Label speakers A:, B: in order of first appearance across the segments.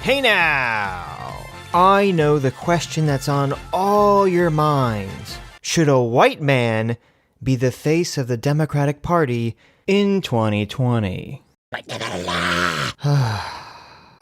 A: Hey now! I know the question that's on all your minds. Should a white man be the face of the Democratic Party in 2020?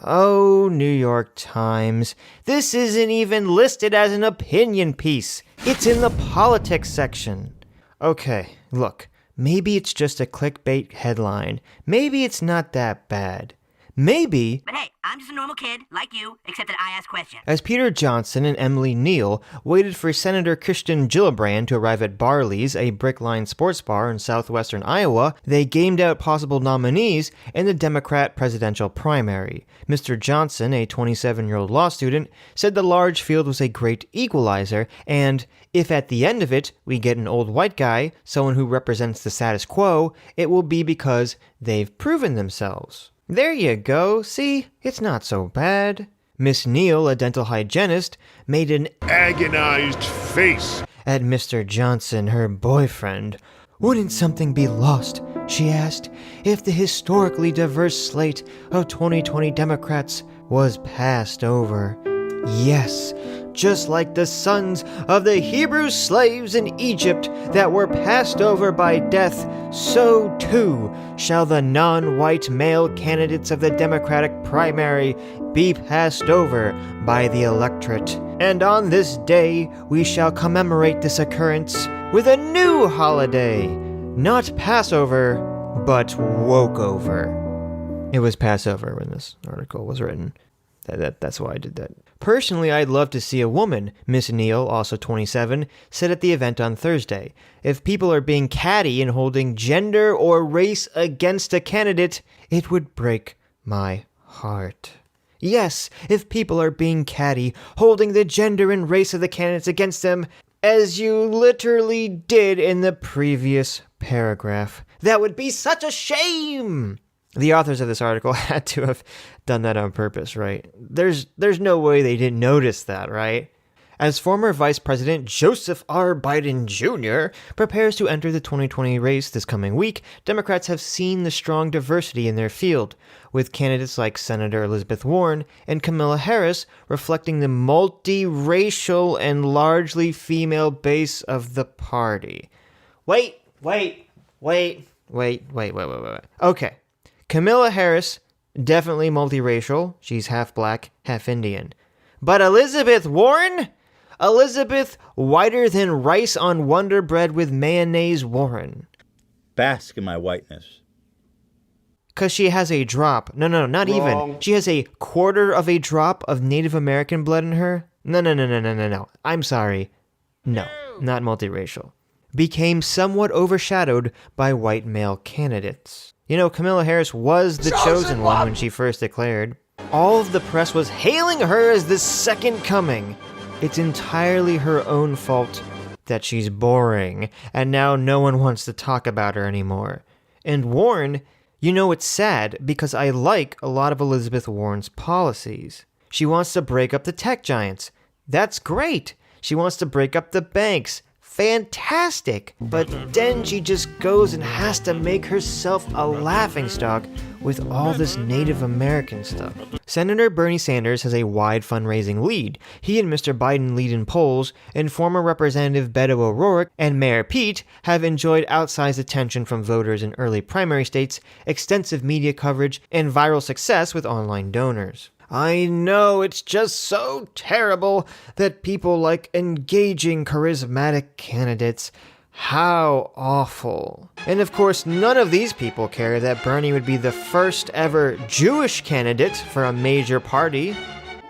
A: Oh, New York Times. This isn't even listed as an opinion piece. It's in the politics section. Okay, look. Maybe it's just a clickbait headline. Maybe it's not that bad. Maybe...
B: But hey, I'm just a normal kid, like you, except that I ask questions.
A: As Peter Johnson and Emily Neal waited for Senator Kirsten Gillibrand to arrive at Barley's, a brick-lined sports bar in southwestern Iowa, they gamed out possible nominees in the Democrat presidential primary. Mr. Johnson, a 27-year-old law student, said the large field was a great equalizer, and if at the end of it we get an old white guy, someone who represents the status quo, it will be because they've proven themselves. There you go, see? It's not so bad. Miss Neal, a dental hygienist, made an
C: agonized face
A: at Mr. Johnson, her boyfriend. Wouldn't something be lost, she asked, if the historically diverse slate of 2020 Democrats was passed over? Yes, just like the sons of the Hebrew slaves in Egypt that were passed over by death, so too shall the non-white male candidates of the Democratic primary be passed over by the electorate. And on this day, we shall commemorate this occurrence with a new holiday. Not Passover, but wokeover. It was Passover when this article was written. That's why I did that. Personally, I'd love to see a woman, Miss Neal, also 27, said at the event on Thursday. If people are being catty and holding gender or race against a candidate, it would break my heart. Yes, if people are being catty, holding the gender and race of the candidates against them, as you literally did in the previous paragraph. That would be such a shame! The authors of this article had to have done that on purpose, right? There's no way they didn't notice that, right? As former Vice President Joseph R. Biden Jr. prepares to enter the 2020 race this coming week, Democrats have seen the strong diversity in their field, with candidates like Senator Elizabeth Warren and Kamala Harris reflecting the multiracial and largely female base of the party. Wait. Okay. Kamala Harris, definitely multiracial. She's half black, half Indian. But Elizabeth Warren? Elizabeth whiter than rice on Wonder Bread with mayonnaise Warren.
D: Bask in my whiteness.
A: Because she has a drop. No, not
C: Wrong.
A: even. She has a quarter of a drop of Native American blood in her. No. I'm sorry. No, not multiracial. Became somewhat overshadowed by white male candidates. You know, Kamala Harris was the chosen one when she first declared. All of the press was hailing her as the second coming. It's entirely her own fault that she's boring, and now no one wants to talk about her anymore. And Warren, you know, it's sad because I like a lot of Elizabeth Warren's policies. She wants to break up the tech giants. That's great. She wants to break up the banks. Fantastic! But then she just goes and has to make herself a laughingstock with all this Native American stuff. Senator Bernie Sanders has a wide fundraising lead. He and Mr. Biden lead in polls, and former Representative Beto O'Rourke and Mayor Pete have enjoyed outsized attention from voters in early primary states, extensive media coverage, and viral success with online donors. I know, it's just so terrible that people like engaging, charismatic candidates. How awful. And of course, none of these people care that Bernie would be the first ever Jewish candidate for a major party.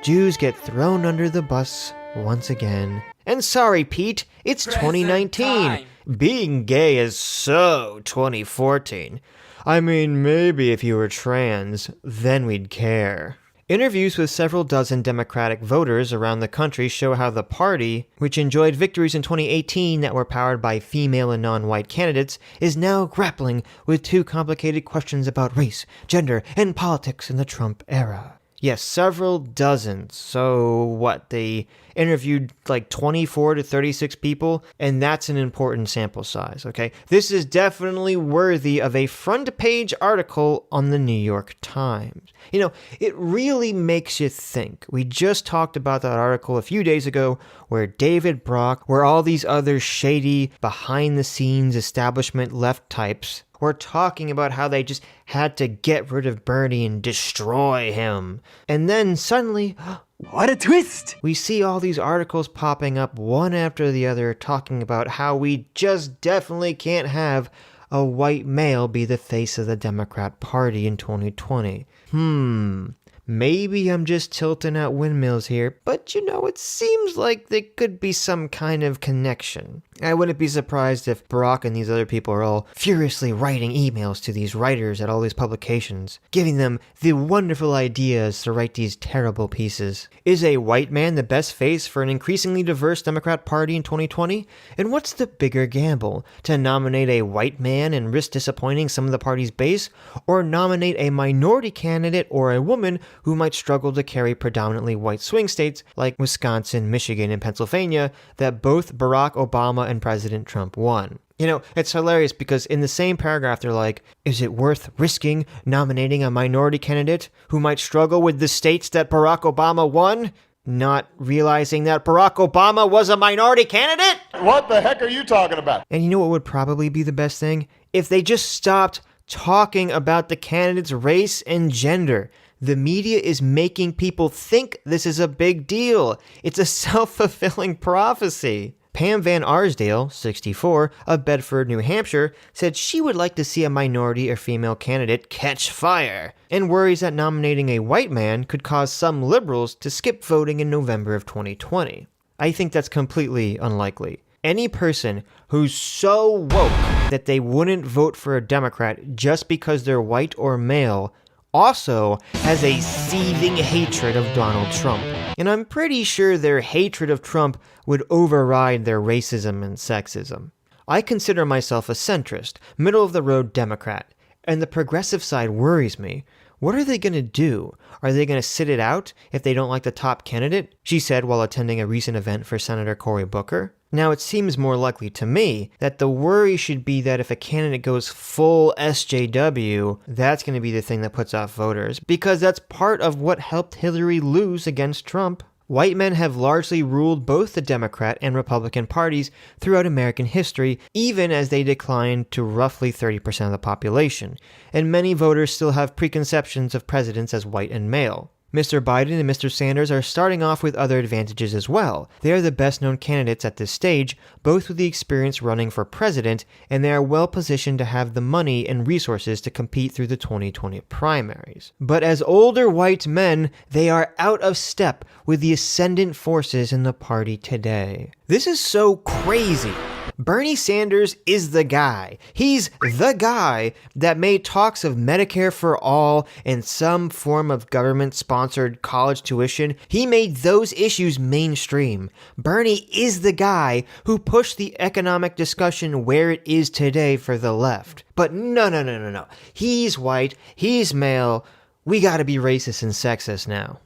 A: Jews get thrown under the bus once again. And sorry, Pete, it's 2019. Being gay is so 2014. I mean, maybe if you were trans, then we'd care. Interviews with several dozen Democratic voters around the country show how the party, which enjoyed victories in 2018 that were powered by female and non-white candidates, is now grappling with two complicated questions about race, gender, and politics in the Trump era. Yes, several dozens. So what? They interviewed like 24 to 36 people, and that's an important sample size, okay? This is definitely worthy of a front page article on the New York Times. You know, it really makes you think. We just talked about that article a few days ago where David Brock, where all these other shady, behind-the-scenes establishment left types were talking about how they just had to get rid of Bernie and destroy him. And then suddenly,
E: What a twist!
A: we see all these articles popping up one after the other talking about how we just definitely can't have a white male be the face of the Democrat Party in 2020. Maybe I'm just tilting at windmills here, but you know, it seems like there could be some kind of connection. I wouldn't be surprised if Barack and these other people are all furiously writing emails to these writers at all these publications, giving them the wonderful ideas to write these terrible pieces. Is a white man the best face for an increasingly diverse Democrat Party in 2020? And what's the bigger gamble? To nominate a white man and risk disappointing some of the party's base? Or nominate a minority candidate or a woman who might struggle to carry predominantly white swing states like Wisconsin, Michigan, and Pennsylvania that both Barack Obama and President Trump won? You know, it's hilarious because in the same paragraph they're like, is it worth risking nominating a minority candidate who might struggle with the states that Barack Obama won? Not realizing that Barack Obama was a minority candidate?
F: What the heck are you talking about?
A: And you know what would probably be the best thing? If they just stopped talking about the candidate's race and gender. The media is making people think this is a big deal. It's a self-fulfilling prophecy. Pam Van Arsdale, 64, of Bedford, New Hampshire, said she would like to see a minority or female candidate catch fire, and worries that nominating a white man could cause some liberals to skip voting in November of 2020. I think that's completely unlikely. Any person who's so woke that they wouldn't vote for a Democrat just because they're white or male also has a seething hatred of Donald Trump. And I'm pretty sure their hatred of Trump would override their racism and sexism. I consider myself a centrist, middle-of-the-road Democrat, and the progressive side worries me. What are they going to do? Are they going to sit it out if they don't like the top candidate? She said while attending a recent event for Senator Cory Booker. Now, it seems more likely to me that the worry should be that if a candidate goes full SJW, that's going to be the thing that puts off voters, because that's part of what helped Hillary lose against Trump. White men have largely ruled both the Democrat and Republican parties throughout American history, even as they declined to roughly 30% of the population, and many voters still have preconceptions of presidents as white and male. Mr. Biden and Mr. Sanders are starting off with other advantages as well. They are the best-known candidates at this stage, both with the experience running for president, and they are well positioned to have the money and resources to compete through the 2020 primaries. But as older white men, they are out of step with the ascendant forces in the party today. This is so crazy. Bernie Sanders is the guy. He's the guy that made talks of Medicare for all and some form of government-sponsored college tuition. He made those issues mainstream. Bernie is the guy who pushed the economic discussion where it is today for the left. But no. He's white. He's male. We gotta be racist and sexist now.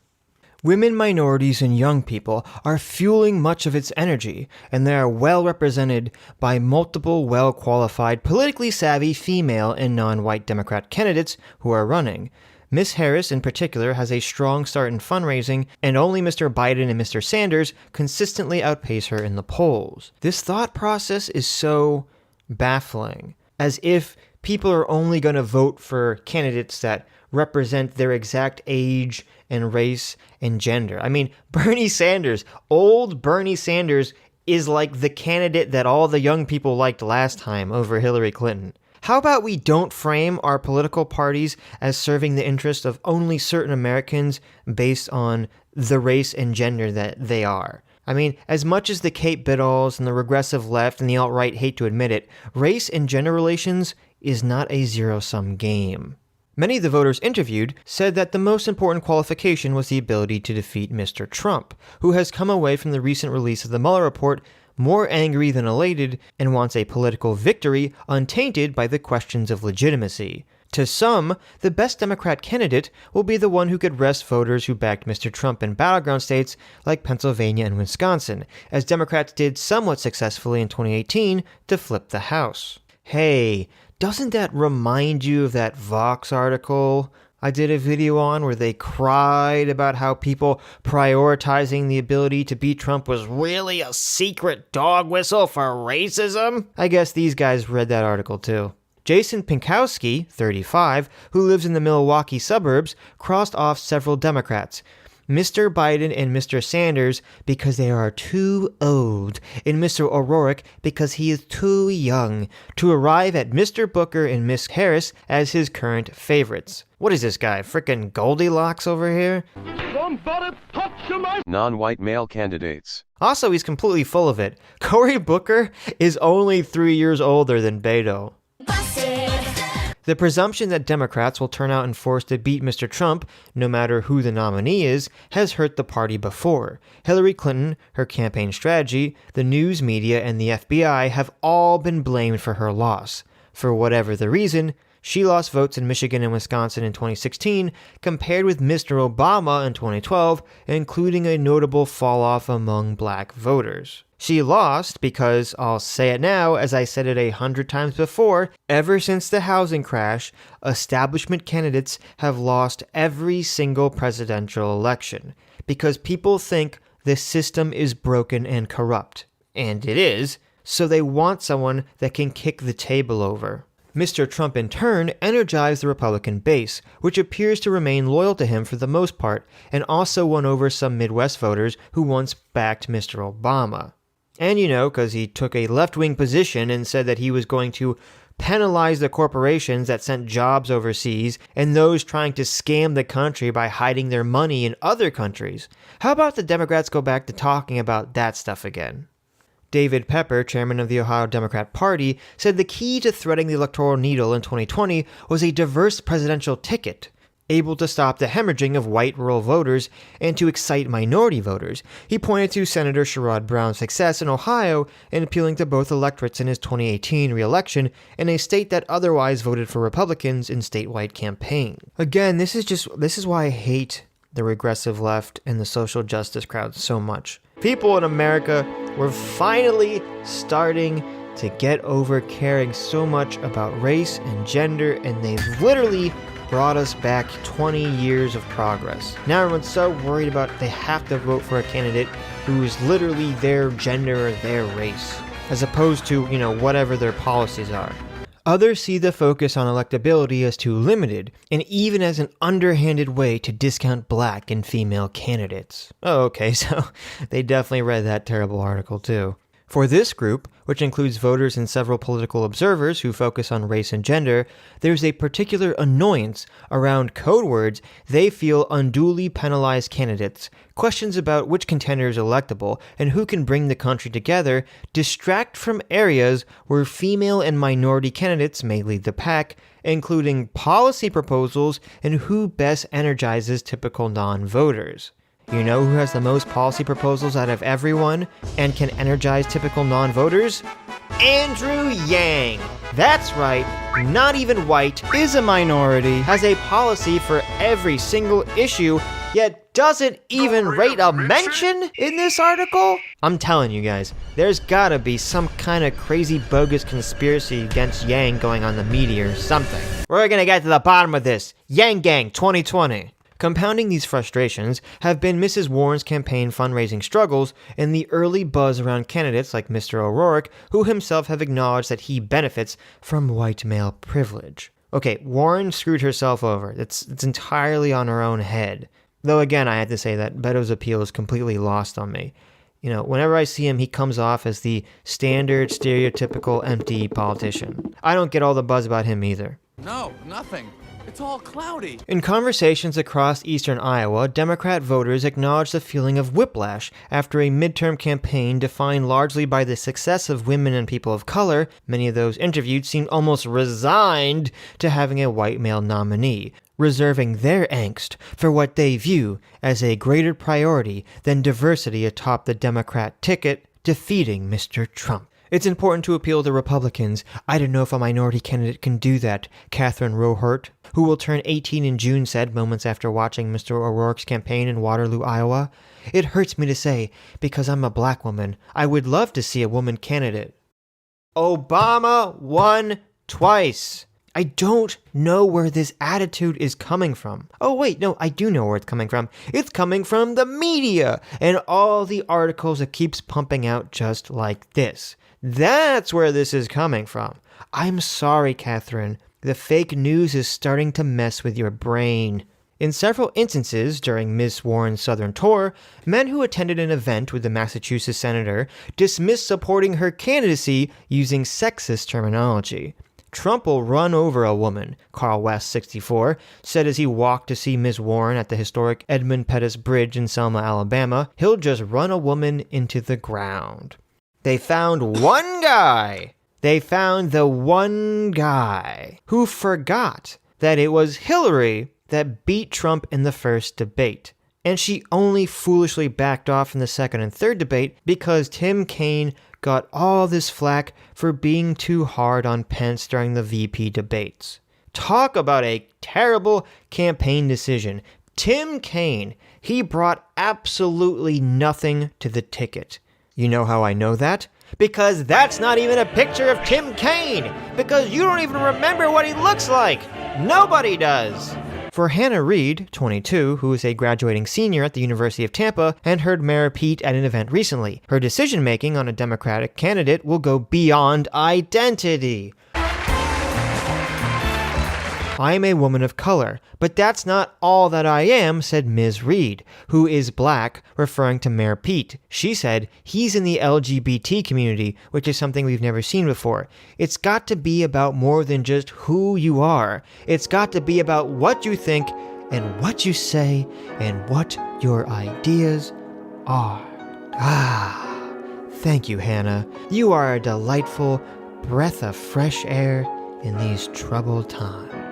A: Women, minorities, and young people are fueling much of its energy, and they are well represented by multiple well-qualified, politically savvy female and non-white Democrat candidates who are running. Ms. Harris, in particular, has a strong start in fundraising, and only Mr. Biden and Mr. Sanders consistently outpace her in the polls. This thought process is so baffling, as if people are only going to vote for candidates that represent their exact age and race and gender. I mean, Bernie Sanders, old Bernie Sanders, is like the candidate that all the young people liked last time over Hillary Clinton. How about we don't frame our political parties as serving the interests of only certain Americans based on the race and gender that they are? I mean, as much as the Kate Biddles and the regressive left and the alt-right hate to admit it, race and gender relations is not a zero-sum game. Many of the voters interviewed said that the most important qualification was the ability to defeat Mr. Trump, who has come away from the recent release of the Mueller report more angry than elated and wants a political victory untainted by the questions of legitimacy. To some, the best Democrat candidate will be the one who could wrest voters who backed Mr. Trump in battleground states like Pennsylvania and Wisconsin, as Democrats did somewhat successfully in 2018 to flip the House. Hey, doesn't that remind you of that Vox article I did a video on where they cried about how people prioritizing the ability to beat Trump was really a secret dog whistle for racism? I guess these guys read that article too. Jason Pinkowski, 35, who lives in the Milwaukee suburbs, crossed off several Democrats, Mr. Biden and Mr. Sanders because they are too old, and Mr. O'Rourke because he is too young, to arrive at Mr. Booker and Miss Harris as his current favorites. What is this guy, frickin' Goldilocks over here?
E: Somebody touch my
G: non-white male candidates.
A: Also, he's completely full of it. Cory Booker is only 3 years older than Beto. The presumption that Democrats will turn out in force to beat Mr. Trump, no matter who the nominee is, has hurt the party before. Hillary Clinton, her campaign strategy, the news media, and the FBI have all been blamed for her loss. For whatever the reason, she lost votes in Michigan and Wisconsin in 2016, compared with Mr. Obama in 2012, including a notable fall-off among black voters. She lost because, I'll say it now, as I said it 100 times before, ever since the housing crash, establishment candidates have lost every single presidential election. Because people think the system is broken and corrupt. And it is, so they want someone that can kick the table over. Mr. Trump, in turn, energized the Republican base, which appears to remain loyal to him for the most part, and also won over some Midwest voters who once backed Mr. Obama. And because he took a left-wing position and said that he was going to penalize the corporations that sent jobs overseas and those trying to scam the country by hiding their money in other countries. How about the Democrats go back to talking about that stuff again? David Pepper, chairman of the Ohio Democrat Party, said the key to threading the electoral needle in 2020 was a diverse presidential ticket, able to stop the hemorrhaging of white rural voters and to excite minority voters. He pointed to Senator Sherrod Brown's success in Ohio in appealing to both electorates in his 2018 re-election in a state that otherwise voted for Republicans in statewide campaign. Again, this is why I hate the regressive left and the social justice crowd so much. People in America were finally starting to get over caring so much about race and gender, and they've literally brought us back 20 years of progress. Now everyone's so worried about they have to vote for a candidate who is literally their gender or their race, as opposed to, whatever their policies are. Others see the focus on electability as too limited, and even as an underhanded way to discount black and female candidates. Oh, okay, so they definitely read that terrible article too. For this group, which includes voters and several political observers who focus on race and gender, there's a particular annoyance around code words they feel unduly penalize candidates, questions about which contender is electable and who can bring the country together distract from areas where female and minority candidates may lead the pack, including policy proposals and who best energizes typical non-voters. You know who has the most policy proposals out of everyone and can energize typical non-voters? Andrew Yang. That's right, not even white, is a minority, has a policy for every single issue, yet doesn't even rate a mention in this article? I'm telling you guys, there's gotta be some kind of crazy bogus conspiracy against Yang going on the media or something. We're gonna get to the bottom of this. Yang Gang 2020. Compounding these frustrations have been Mrs. Warren's campaign fundraising struggles and the early buzz around candidates like Mr. O'Rourke, who himself have acknowledged that he benefits from white male privilege. Okay, Warren screwed herself over. It's entirely on her own head. Though again, I had to say that Beto's appeal is completely lost on me. Whenever I see him, he comes off as the standard, stereotypical, empty politician. I don't get all the buzz about him either.
E: No, nothing. It's all cloudy.
A: In conversations across eastern Iowa, Democrat voters acknowledge the feeling of whiplash after a midterm campaign defined largely by the success of women and people of color. Many of those interviewed seemed almost resigned to having a white male nominee, reserving their angst for what they view as a greater priority than diversity atop the Democrat ticket, defeating Mr. Trump. It's important to appeal to Republicans. I don't know if a minority candidate can do that, Catherine Rohert, who will turn 18 in June, said moments after watching Mr. O'Rourke's campaign in Waterloo, Iowa. It hurts me to say, because I'm a black woman, I would love to see a woman candidate. Obama won twice. I don't know where this attitude is coming from. Oh wait, no, I do know where it's coming from. It's coming from the media and all the articles it keeps pumping out just like this. That's where this is coming from. I'm sorry, Catherine. The fake news is starting to mess with your brain. In several instances during Ms. Warren's Southern tour, men who attended an event with the Massachusetts senator dismissed supporting her candidacy using sexist terminology. Trump will run over a woman, Carl West, 64, said as he walked to see Ms. Warren at the historic Edmund Pettus Bridge in Selma, Alabama. He'll just run a woman into the ground. They found one guy. They found the one guy who forgot that it was Hillary that beat Trump in the first debate. And she only foolishly backed off in the second and third debate because Tim Kaine got all this flack for being too hard on Pence during the VP debates. Talk about a terrible campaign decision. Tim Kaine, he brought absolutely nothing to the ticket. You know how I know that? Because that's not even a picture of Tim Kaine! Because you don't even remember what he looks like! Nobody does! For Hannah Reed, 22, who is a graduating senior at the University of Tampa and heard Mayor Pete at an event recently, her decision-making on a Democratic candidate will go beyond identity. I am a woman of color, but that's not all that I am, said Ms. Reed, who is black, referring to Mayor Pete. She said, he's in the LGBT community, which is something we've never seen before. It's got to be about more than just who you are. It's got to be about what you think and what you say and what your ideas are. Thank you, Hannah. You are a delightful breath of fresh air in these troubled times.